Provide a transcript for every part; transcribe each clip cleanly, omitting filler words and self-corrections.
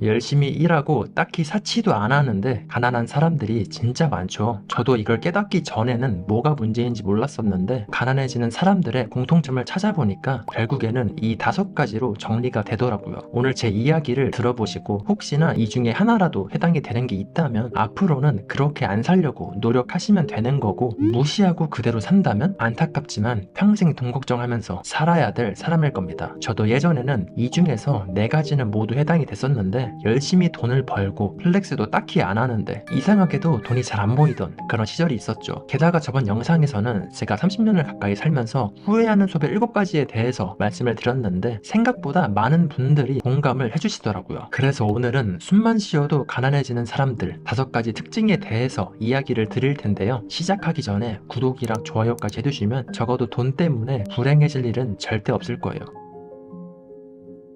열심히 일하고 딱히 사치도 안 하는데 가난한 사람들이 진짜 많죠. 저도 이걸 깨닫기 전에는 뭐가 문제인지 몰랐었는데 가난해지는 사람들의 공통점을 찾아보니까 결국에는 이 5가지로 정리가 되더라고요. 오늘 제 이야기를 들어보시고 혹시나 이 중에 하나라도 해당이 되는 게 있다면 앞으로는 그렇게 안 살려고 노력하시면 되는 거고, 무시하고 그대로 산다면 안타깝지만 평생 돈 걱정하면서 살아야 될 사람일 겁니다. 저도 예전에는 이 중에서 4가지는 모두 해당이 됐었는데 열심히 돈을 벌고 플렉스도 딱히 안 하는데 이상하게도 돈이 잘 안 모이던 그런 시절이 있었죠. 게다가 저번 영상에서는 제가 30년을 가까이 살면서 후회하는 소비 7가지에 대해서 말씀을 드렸는데 생각보다 많은 분들이 공감을 해주시더라고요. 그래서 오늘은 숨만 쉬어도 가난해지는 사람들 5가지 특징에 대해서 이야기를 드릴 텐데요. 시작하기 전에 구독이랑 좋아요까지 해주시면 적어도 돈 때문에 불행해질 일은 절대 없을 거예요.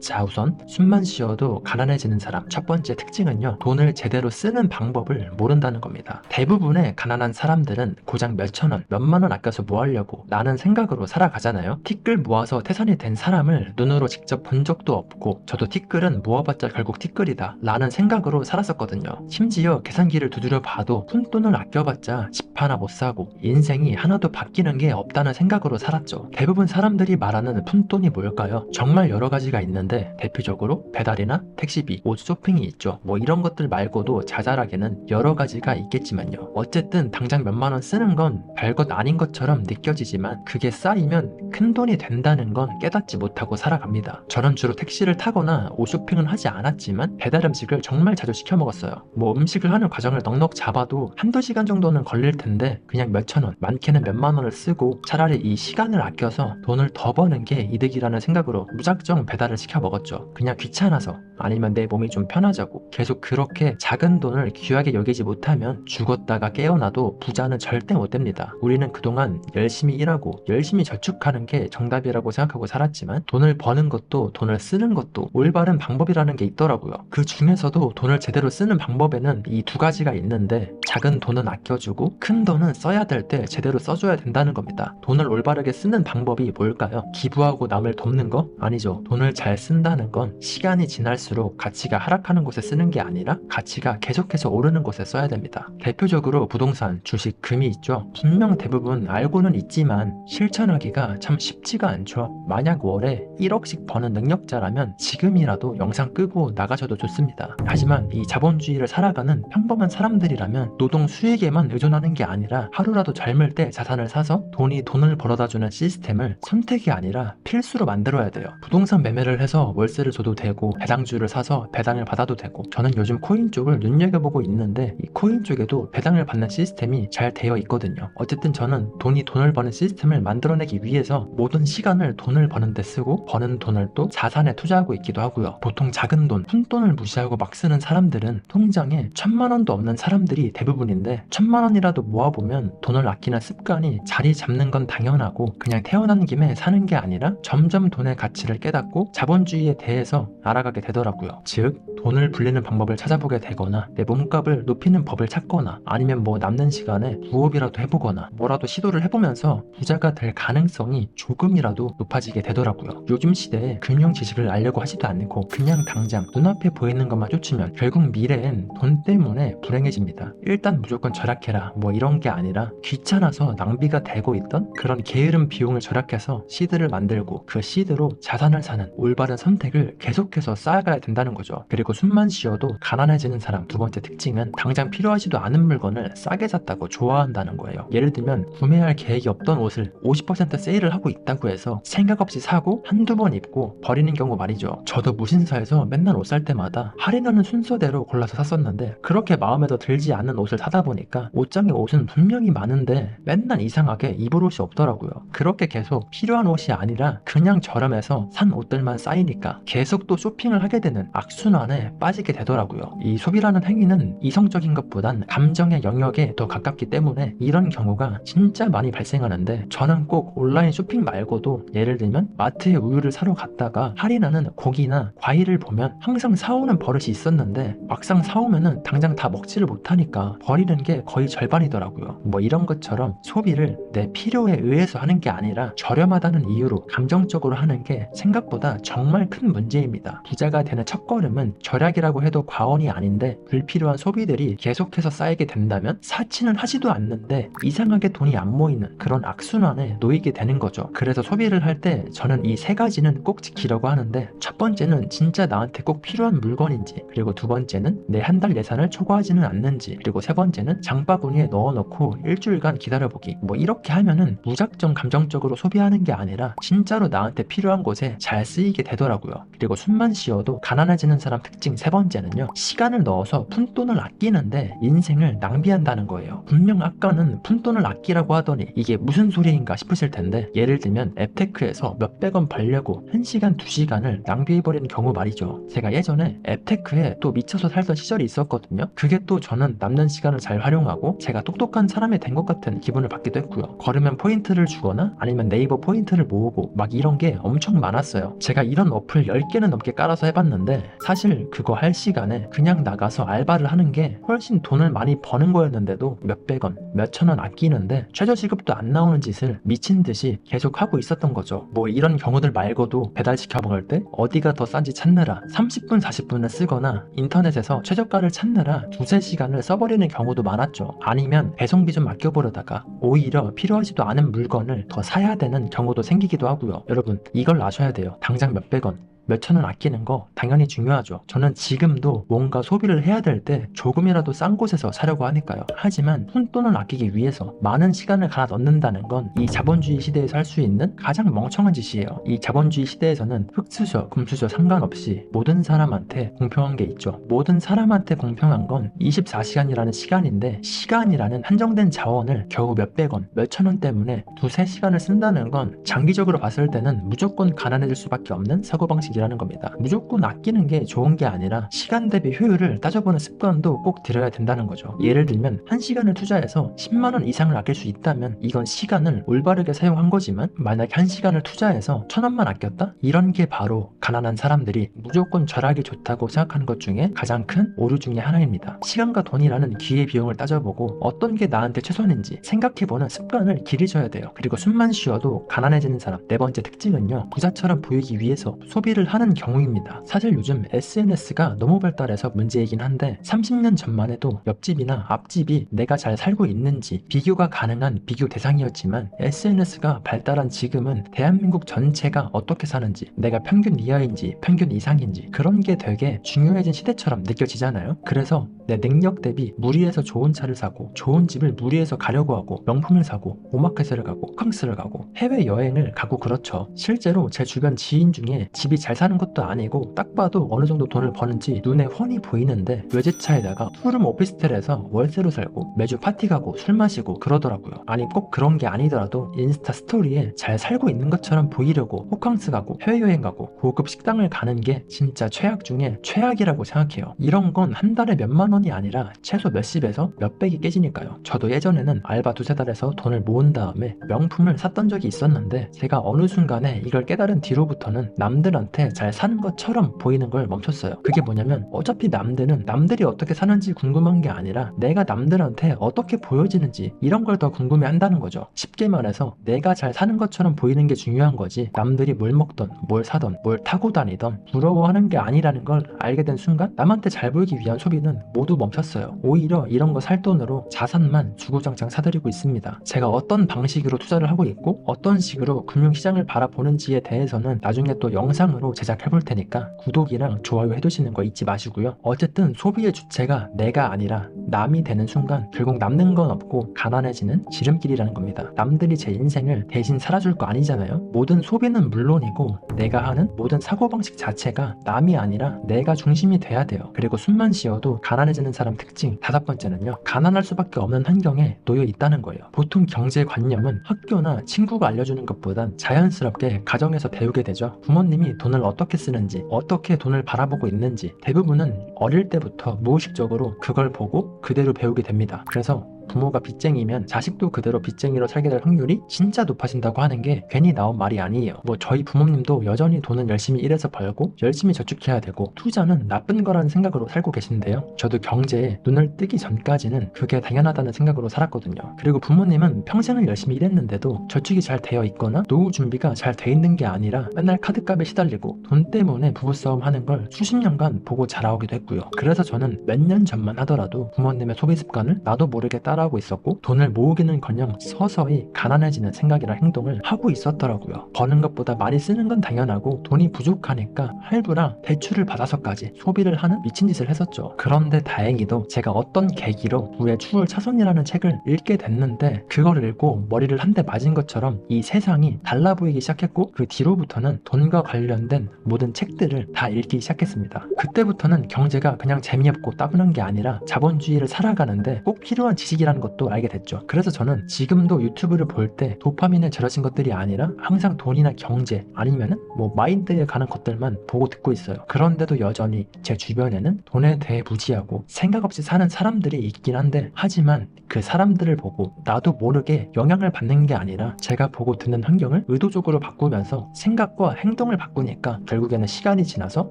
자, 우선 숨만 쉬어도 가난해지는 사람 첫 번째 특징은요, 돈을 제대로 쓰는 방법을 모른다는 겁니다. 대부분의 가난한 사람들은 고작 몇천 원, 몇만 원 아껴서 뭐 하려고 라는 생각으로 살아가잖아요. 티끌 모아서 태산이 된 사람을 눈으로 직접 본 적도 없고, 저도 티끌은 모아봤자 결국 티끌이다 라는 생각으로 살았었거든요. 심지어 계산기를 두드려 봐도 푼돈을 아껴봤자 집 하나 못 사고 인생이 하나도 바뀌는 게 없다는 생각으로 살았죠. 대부분 사람들이 말하는 푼돈이 뭘까요? 정말 여러 가지가 있는데 대표적으로 배달이나 택시비, 옷 쇼핑이 있죠. 뭐 이런 것들 말고도 자잘하게는 여러 가지가 있겠지만요. 어쨌든 당장 몇만 원 쓰는 건 별것 아닌 것처럼 느껴지지만 그게 쌓이면 큰 돈이 된다는 건 깨닫지 못하고 살아갑니다. 저는 주로 택시를 타거나 옷 쇼핑은 하지 않았지만 배달 음식을 정말 자주 시켜 먹었어요. 뭐 음식을 하는 과정을 넉넉 잡아도 1~2시간 정도는 걸릴 텐데 그냥 몇천 원, 많게는 몇만 원을 쓰고 차라리 이 시간을 아껴서 돈을 더 버는 게 이득이라는 생각으로 무작정 배달을 시켜 먹었죠. 그냥 귀찮아서, 아니면 내 몸이 좀 편하자고. 계속 그렇게 작은 돈을 귀하게 여기지 못하면 죽었다가 깨어나도 부자는 절대 못 됩니다. 우리는 그동안 열심히 일하고 열심히 저축하는 게 정답이라고 생각하고 살았지만 돈을 버는 것도 돈을 쓰는 것도 올바른 방법이라는 게 있더라고요. 그 중에서도 돈을 제대로 쓰는 방법에는 이 2가지가 있는데, 작은 돈은 아껴주고 큰 돈은 써야 될 때 제대로 써줘야 된다는 겁니다. 돈을 올바르게 쓰는 방법이 뭘까요? 기부하고 남을 돕는 거? 아니죠. 돈을 잘 쓴다는 건 시간이 지날수록 가치가 하락하는 곳에 쓰는 게 아니라 가치가 계속해서 오르는 곳에 써야 됩니다. 대표적으로 부동산, 주식, 금이 있죠. 분명 대부분 알고는 있지만 실천하기가 참 쉽지가 않죠. 만약 월에 1억씩 버는 능력자라면 지금이라도 영상 끄고 나가셔도 좋습니다. 하지만 이 자본주의를 살아가는 평범한 사람들이라면 노동 수익에만 의존하는 게 아니라 하루라도 젊을 때 자산을 사서 돈이 돈을 벌어다주는 시스템을 선택이 아니라 필수로 만들어야 돼요. 부동산 매매를 해서 월세를 줘도 되고 배당주를 사서 배당을 받아도 되고, 저는 요즘 코인 쪽을 눈여겨보고 있는데 이 코인 쪽에도 배당을 받는 시스템이 잘 되어 있거든요. 어쨌든 저는 돈이 돈을 버는 시스템을 만들어내기 위해서 모든 시간을 돈을 버는 데 쓰고 버는 돈을 또 자산에 투자하고 있기도 하고요. 보통 작은 돈, 푼돈을 무시하고 막 쓰는 사람들은 통장에 1000만 원도 없는 사람들이 대부분인데 1000만 원이라도 모아보면 돈을 아끼는 습관이 자리 잡는 건 당연하고, 그냥 태어난 김에 사는 게 아니라 점점 돈의 가치를 깨닫고 자본주의에 대해서 알아가게 되더라고요. 즉, 돈을 불리는 방법을 찾아보게 되거나 내 몸값을 높이는 법을 찾거나 아니면 뭐 남는 시간에 부업이라도 해보거나 뭐라도 시도를 해보면서 부자가 될 가능성이 조금이라도 높아지게 되더라고요. 요즘 시대에 금융 지식을 알려고 하지도 않고 그냥 당장 눈앞에 보이는 것만 쫓으면 결국 미래엔 돈 때문에 불행해집니다. 일단 무조건 절약해라 뭐 이런 게 아니라 귀찮아서 낭비가 되고 있던 그런 게으른 비용을 절약해서 시드를 만들고 그 시드로 자산을 사는 올바른 선택을 계속해서 쌓아가야 된다는 거죠. 그리고 숨만 쉬어도 가난해지는 사람 2번째 특징은 당장 필요하지도 않은 물건을 싸게 샀다고 좋아한다는 거예요. 예를 들면 구매할 계획이 없던 옷을 50% 세일을 하고 있다고 해서 생각 없이 사고 한두 번 입고 버리는 경우 말이죠. 저도 무신사에서 맨날 옷 살 때마다 할인하는 순서대로 골라서 샀었는데 그렇게 마음에도 들지 않는 옷을 사다 보니까 옷장에 옷은 분명히 많은데 맨날 이상하게 입을 옷이 없더라고요. 그렇게 계속 필요한 옷이 아니라 그냥 저렴해서 산 옷들만 쌓이니까 계속 또 쇼핑을 하게 되는 악순환에 빠지게 되더라고요. 이 소비라는 행위는 이성적인 것보단 감정의 영역에 더 가깝기 때문에 이런 경우가 진짜 많이 발생하는데, 저는 꼭 온라인 쇼핑 말고도 예를 들면 마트에 우유를 사러 갔다가 할인하는 고기나 과일을 보면 항상 사오는 버릇이 있었는데 막상 사오면은 당장 다 먹지를 못하니까 버리는 게 거의 절반이더라고요. 뭐 이런 것처럼 소비를 내 필요에 의해서 하는 게 아니라 저렴하다는 이유로 감정적으로 하는 게 생각보다 정말 정말 큰 문제입니다. 부자가 되는 첫걸음은 절약이라고 해도 과언이 아닌데 불필요한 소비들이 계속해서 쌓이게 된다면 사치는 하지도 않는데 이상하게 돈이 안 모이는 그런 악순환에 놓이게 되는 거죠. 그래서 소비를 할 때 저는 이 세 가지는 꼭 지키려고 하는데, 첫 번째는 진짜 나한테 꼭 필요한 물건인지, 그리고 두 번째는 내 한 달 예산을 초과하지는 않는지, 그리고 세 번째는 장바구니에 넣어놓고 일주일간 기다려보기. 뭐 이렇게 하면은 무작정 감정적으로 소비하는 게 아니라 진짜로 나한테 필요한 곳에 잘 쓰이게 되더라고요. 그리고 숨만 쉬어도 가난해지는 사람 특징 세 번째는요, 시간을 넣어서 푼돈을 아끼는데 인생을 낭비한다는 거예요. 분명 아까는 푼돈을 아끼라고 하더니 이게 무슨 소리인가 싶으실 텐데, 예를 들면 앱테크에서 몇백 원 벌려고 1시간 2시간을 낭비해버리는 경우 말이죠. 제가 예전에 앱테크에 또 미쳐서 살던 시절이 있었거든요. 그게 또 저는 남는 시간을 잘 활용하고 제가 똑똑한 사람이 된 것 같은 기분을 받기도 했고요. 걸으면 포인트를 주거나 아니면 네이버 포인트를 모으고 막 이런 게 엄청 많았어요. 제가 이런 어플 10개는 넘게 깔아서 해봤는데, 사실 그거 할 시간에 그냥 나가서 알바를 하는 게 훨씬 돈을 많이 버는 거였는데도 몇백 원, 몇천 원 아끼는데 최저시급도 안 나오는 짓을 미친 듯이 계속 하고 있었던 거죠. 뭐 이런 경우들 말고도 배달 시켜 먹을 때 어디가 더 싼지 찾느라 30분, 40분을 쓰거나 인터넷에서 최저가를 찾느라 두세 시간을 써버리는 경우도 많았죠. 아니면 배송비 좀 아껴보려다가 오히려 필요하지도 않은 물건을 더 사야 되는 경우도 생기기도 하고요. 여러분, 이걸 아셔야 돼요. 당장 몇백 원, 몇천 원 아끼는 거 당연히 중요하죠. 저는 지금도 뭔가 소비를 해야 될 때 조금이라도 싼 곳에서 사려고 하니까요. 하지만 푼돈을 아끼기 위해서 많은 시간을 갈아 넣는다는 건 이 자본주의 시대에서 할 수 있는 가장 멍청한 짓이에요. 이 자본주의 시대에서는 흑수저, 금수저 상관없이 모든 사람한테 공평한 게 있죠. 모든 사람한테 공평한 건 24시간이라는 시간인데, 시간이라는 한정된 자원을 겨우 몇백 원, 몇천 원 때문에 두세 시간을 쓴다는 건 장기적으로 봤을 때는 무조건 가난해질 수밖에 없는 사고방식이라는 겁니다. 무조건 아끼는 게 좋은 게 아니라 시간 대비 효율을 따져보는 습관도 꼭 들여야 된다는 거죠. 예를 들면 1시간을 투자해서 10만 원 이상을 아낄 수 있다면 이건 시간을 올바르게 사용한 거지만, 만약에 1시간을 투자해서 1,000원만 아꼈다? 이런 게 바로 가난한 사람들이 무조건 절약이 좋다고 생각하는 것 중에 가장 큰 오류 중에 하나입니다. 시간과 돈이라는 기회비용을 따져보고 어떤 게 나한테 최선인지 생각해보는 습관을 기르셔야 돼요. 그리고 숨만 쉬어도 가난해지는 사람 네 번째 특징은요, 부자처럼 보이기 위해서 소비를 하는 경우입니다. 사실 요즘 SNS가 너무 발달해서 문제이긴 한데, 30년 전만 해도 옆집이나 앞집이 내가 잘 살고 있는지 비교가 가능한 비교 대상이었지만, SNS가 발달한 지금은 대한민국 전체가 어떻게 사는지, 내가 평균 이하인지 평균 이상인지 그런 게 되게 중요해진 시대처럼 느껴지잖아요. 그래서 내 능력 대비 무리해서 좋은 차를 사고 좋은 집을 무리해서 가려고 하고 명품을 사고 오마카세를 가고 호캉스를 가고 해외여행을 가고 그렇죠. 실제로 제 주변 지인 중에 집이 잘 사는 것도 아니고 딱 봐도 어느 정도 돈을 버는지 눈에 훤히 보이는데 외제차에다가 투룸 오피스텔에서 월세로 살고 매주 파티 가고 술 마시고 그러더라고요. 아니 꼭 그런 게 아니더라도 인스타 스토리에 잘 살고 있는 것처럼 보이려고 호캉스 가고 해외여행 가고 고급 식당을 가는 게 진짜 최악 중에 최악이라고 생각해요. 이런 건 한 달에 몇만 원이 아니라 최소 몇십에서 몇백이 깨지니까요. 저도 예전에는 알바 두세 달에서 돈을 모은 다음에 명품을 샀던 적이 있었는데, 제가 어느 순간에 이걸 깨달은 뒤로부터는 남들한테 잘 사는 것처럼 보이는 걸 멈췄어요. 그게 뭐냐면, 어차피 남들은 남들이 어떻게 사는지 궁금한 게 아니라 내가 남들한테 어떻게 보여지는지 이런 걸 더 궁금해 한다는 거죠. 쉽게 말해서 내가 잘 사는 것처럼 보이는 게 중요한 거지, 남들이 뭘 먹던 뭘 사던 뭘 타고 다니던 부러워하는 게 아니라는 걸 알게 된 순간 남한테 잘 보이기 위한 소비는 모두 멈췄어요. 오히려 이런 거 살 돈으로 자산만 주구장창 사들이고 있습니다. 제가 어떤 방식으로 투자를 하고 있고 어떤 식으로 금융시장을 바라보는지에 대해서는 나중에 또 영상으로 제작해 볼 테니까 구독이랑 좋아요 해두시는 거 잊지 마시고요. 어쨌든 소비의 주체가 내가 아니라 남이 되는 순간 결국 남는 건 없고 가난해지는 지름길이라는 겁니다. 남들이 제 인생을 대신 살아줄 거 아니잖아요. 모든 소비는 물론이고 내가 하는 모든 사고방식 자체가 남이 아니라 내가 중심이 돼야 돼요. 그리고 숨만 쉬어도 가난해지는 사람 특징 다섯 번째는요, 가난할 수밖에 없는 환경에 놓여 있다는 거예요. 보통 경제관념은 학교나 친구가 알려주는 것보단 자연스럽게 가정에서 배우게 되죠. 부모님이 돈을 어떻게 쓰는지, 어떻게 돈을 바라보고 있는지 대부분은 어릴 때부터 무의식적으로 그걸 보고 그대로 배우게 됩니다. 그래서 부모가 빚쟁이면 자식도 그대로 빚쟁이로 살게 될 확률이 진짜 높아진다고 하는 게 괜히 나온 말이 아니에요. 뭐 저희 부모님도 여전히 돈은 열심히 일해서 벌고 열심히 저축해야 되고 투자는 나쁜 거라는 생각으로 살고 계신데요. 저도 경제에 눈을 뜨기 전까지는 그게 당연하다는 생각으로 살았거든요. 그리고 부모님은 평생을 열심히 일했는데도 저축이 잘 되어 있거나 노후 준비가 잘 돼 있는 게 아니라 맨날 카드값에 시달리고 돈 때문에 부부싸움 하는 걸 수십 년간 보고 자라오기도 했고요. 그래서 저는 몇 년 전만 하더라도 부모님의 소비 습관을 나도 모르게 따라하고 있었고 돈을 모으기는커녕 서서히 가난해지는 생각이나 행동을 하고 있었더라고요. 버는 것보다 많이 쓰는 건 당연하고 돈이 부족하니까 할부랑 대출을 받아서까지 소비를 하는 미친 짓을 했었죠. 그런데 다행히도 제가 어떤 계기로 부의 추월 차선이라는 책을 읽게 됐는데 그걸 읽고 머리를 한 대 맞은 것처럼 이 세상이 달라 보이기 시작했고 그 뒤로부터는 돈과 관련된 모든 책들을 다 읽기 시작했습니다. 그때부터는 경제가 그냥 재미없고 따분한 게 아니라 자본주의를 살아가는데 꼭 필요한 지식이라는 것도 알게 됐죠. 그래서 저는 지금도 유튜브를 볼 때 도파민에 절여진 것들이 아니라 항상 돈이나 경제 아니면은 뭐 마인드에 관한 것들만 보고 듣고 있어요. 그런데도 여전히 제 주변에는 돈에 대해 무지하고 생각 없이 사는 사람들이 있긴 한데 하지만 그 사람들을 보고 나도 모르게 영향을 받는 게 아니라 제가 보고 듣는 환경을 의도적으로 바꾸면서 생각과 행동을 바꾸니까 결국에는 시간이 지나서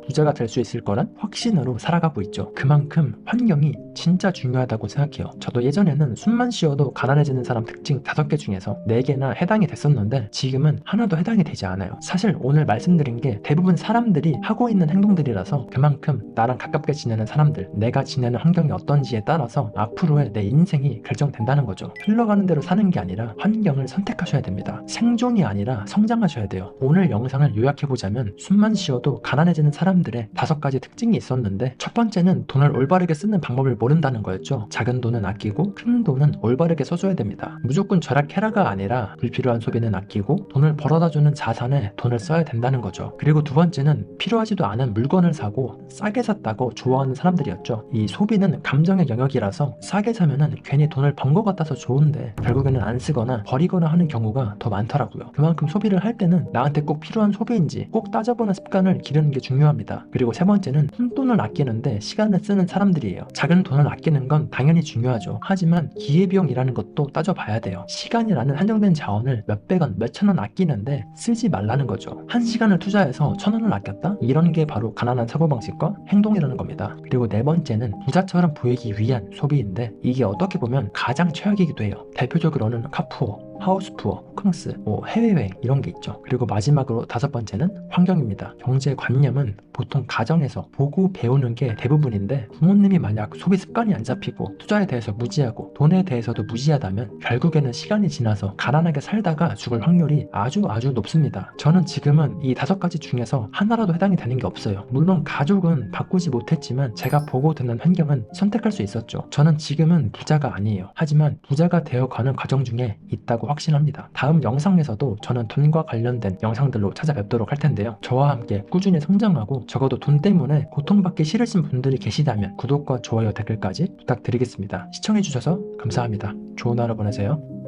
부자가 될 수 있을 거란 확신으로 살아가고 있죠. 그만큼 환경이 진짜 중요하다고 생각해요. 저도 예전에는 숨만 쉬어도 가난해지는 사람 특징 5개 중에서 4개나 해당이 됐었는데 지금은 하나도 해당이 되지 않아요. 사실 오늘 말씀드린 게 대부분 사람들이 하고 있는 행동들이라서 그만큼 나랑 가깝게 지내는 사람들, 내가 지내는 환경이 어떤지에 따라서 앞으로의 내 인생이 결정된다는 거죠. 흘러가는 대로 사는 게 아니라 환경을 선택하셔야 됩니다. 생존이 아니라 성장하셔야 돼요. 오늘 영상을 요약해보자면 숨만 쉬어도 가난해지는 사람들의 5가지 특징이 있었는데 첫 번째는 돈을 올바르게 쓰는 방법을 모른다는 거였죠. 작은 돈은 아끼고 큰 돈은 올바르게 써줘야 됩니다. 무조건 절약해라가 아니라 불필요한 소비는 아끼고 돈을 벌어다주는 자산에 돈을 써야 된다는 거죠. 그리고 두 번째는 필요하지도 않은 물건을 사고 싸게 샀다고 좋아하는 사람들이었죠. 이 소비는 감정의 영역이라서 싸게 사면은 괜히 돈을 번 것 같아서 좋은데 결국에는 안 쓰거나 버리거나 하는 경우가 더 많더라고요. 그만큼 소비를 할 때는 나한테 꼭 필요한 소비인지 꼭 따져보는 습관을 기르는 게 중요합니다. 그리고 세 번째는 푼돈을 아끼는데 시간을 쓰는 사람들이에요. 작은 돈을 아끼는 건 당연히 중요하죠. 하지만 기회비용이라는 것도 따져봐야 돼요. 시간이라는 한정된 자원을 몇백원, 몇천원 아끼는데 쓰지 말라는 거죠. 1시간을 투자해서 1,000원을 아꼈다? 이런 게 바로 가난한 사고방식과 행동이라는 겁니다. 그리고 네 번째는 부자처럼 보이기 위한 소비인데 이게 어떻게 보면 가장 최악이기도 해요. 대표적으로는 카푸어, 하우스푸어, 호캉스, 해외여행 이런 게 있죠. 그리고 마지막으로 5번째는 환경입니다. 경제관념은 보통 가정에서 보고 배우는 게 대부분인데 부모님이 만약 소비 습관이 안 잡히고 투자에 대해서 무지하고 돈에 대해서도 무지하다면 결국에는 시간이 지나서 가난하게 살다가 죽을 확률이 아주 높습니다. 저는 지금은 이 5가지 중에서 하나라도 해당이 되는 게 없어요. 물론 가족은 바꾸지 못했지만 제가 보고 듣는 환경은 선택할 수 있었죠. 저는 지금은 부자가 아니에요. 하지만 부자가 되어가는 과정 중에 있다고 확신합니다. 다음 영상에서도 저는 돈과 관련된 영상들로 찾아뵙도록 할 텐데요. 저와 함께 꾸준히 성장하고 적어도 돈 때문에 고통받기 싫으신 분들이 계시다면 구독과 좋아요, 댓글까지 부탁드리겠습니다. 시청해주셔서 감사합니다. 좋은 하루 보내세요.